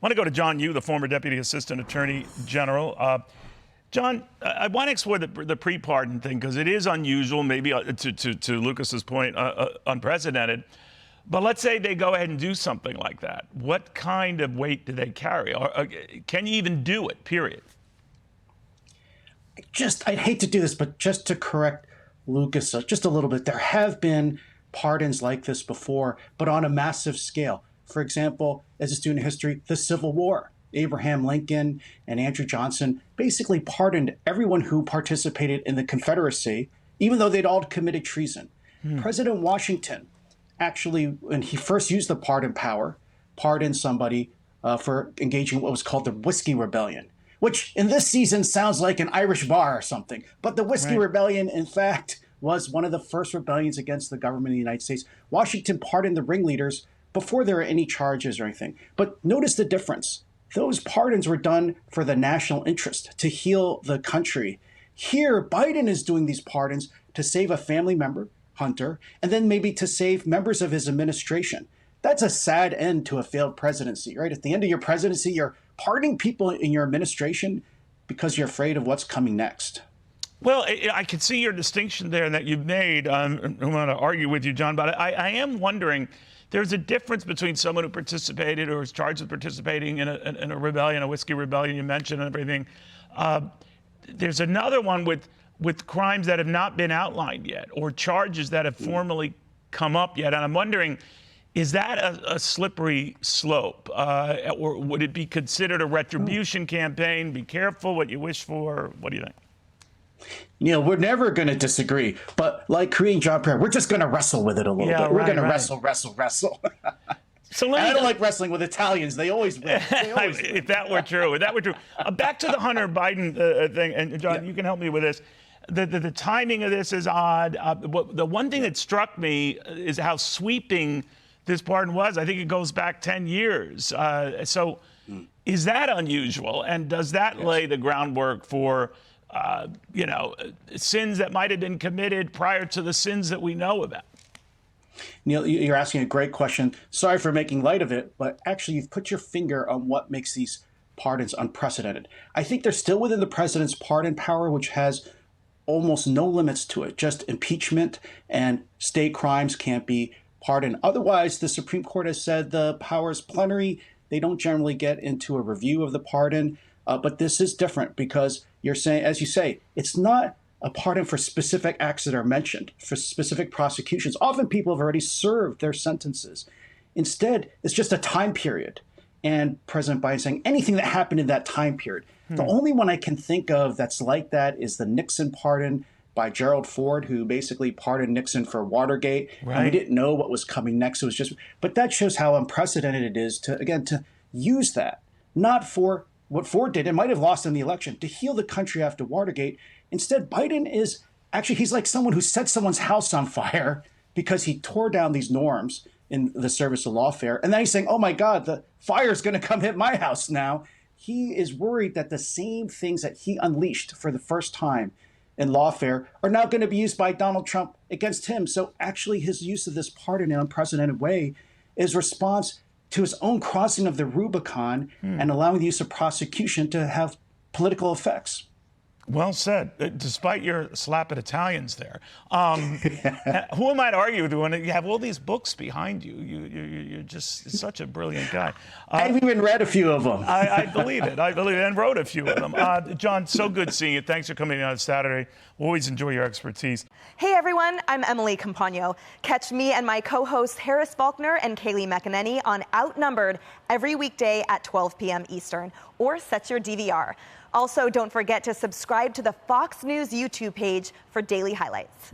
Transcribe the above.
want to go to John Yoo, the former Deputy Assistant Attorney General. John, I want to explore the pre-pardon thing because it is unusual, maybe to Lucas's point, unprecedented. But let's say they go ahead and do something like that. What kind of weight do they carry? Can you even do it, period? I'd hate to do this, but just to correct Lucas just a little bit, there have been pardons like this before, but on a massive scale. For example, as a student of history, the Civil War. Abraham Lincoln and Andrew Johnson basically pardoned everyone who participated in the Confederacy, even though they'd all committed treason. President Washington actually, when he first used the pardon power, pardoned somebody for engaging in what was called the Whiskey Rebellion, which in this season sounds like an Irish bar or something. But the Whiskey Rebellion, in fact, was one of the first rebellions against the government of the United States. Washington pardoned the ringleaders before there were any charges or anything. But notice the difference. Those pardons were done for the national interest, to heal the country. Here, Biden is doing these pardons to save a family member, Hunter, and then maybe to save members of his administration. That's a sad end to a failed presidency, right? At the end of your presidency, you're pardoning people in your administration because you're afraid of what's coming next. Well, I can see your distinction there that you've made. I don't want to argue with you, John, but I am wondering, there's a difference between someone who participated or is charged with participating in a rebellion, a whiskey rebellion you mentioned and everything. There's another one with crimes that have not been outlined yet or charges that have formally come up yet. And I'm wondering, is that a slippery slope? Or would it be considered a retribution campaign? Be careful what you wish for. What do you think? Neil, we're never going to disagree, but like Korean John Prayer, we're just going to wrestle with it a little bit. We're going to wrestle. So I don't like wrestling with Italians. They always win. If that were true. Back to the Hunter Biden thing, and John, you can help me with this. The timing of this is odd. The one thing that struck me is how sweeping this pardon was. I think it goes back 10 years. So is that unusual? And does that lay the groundwork for sins that might have been committed prior to the sins that we know about? Neil, you're asking a great question. Sorry for making light of it, but actually you've put your finger on what makes these pardons unprecedented. I think they're still within the president's pardon power, which has almost no limits to it. Just impeachment and state crimes can't be pardoned. Otherwise, the Supreme Court has said the power is plenary. They don't generally get into a review of the pardon. But this is different because you're saying, as you say, it's not a pardon for specific acts that are mentioned, for specific prosecutions. Often people have already served their sentences. Instead, it's just a time period. And President Biden saying anything that happened in that time period. The only one I can think of that's like that is the Nixon pardon by Gerald Ford, who basically pardoned Nixon for Watergate. And we didn't know what was coming next. It was just, but that shows how unprecedented it is to use that, not for what Ford did, and might have lost in the election, to heal the country after Watergate. Instead, Biden is actually, he's like someone who set someone's house on fire because he tore down these norms in the service of lawfare. And then he's saying, oh my God, the fire is going to come hit my house now. He is worried that the same things that he unleashed for the first time in lawfare are now going to be used by Donald Trump against him. So actually his use of this pardon in an unprecedented way is response to his own crossing of the Rubicon and allowing the use of prosecution to have political effects. Well said, despite your slap at Italians there. Who am I to argue with you when you have all these books behind you? You're just such a brilliant guy. I've even read a few of them. I believe it, and wrote a few of them. John, so good seeing you. Thanks for coming in on Saturday. We'll always enjoy your expertise. Hey everyone, I'm Emily Campagno. Catch me and my co-hosts Harris Faulkner and Kaylee McEnany on Outnumbered every weekday at 12 p.m. Eastern, or set your DVR. Also, don't forget to subscribe to the Fox News YouTube page for daily highlights.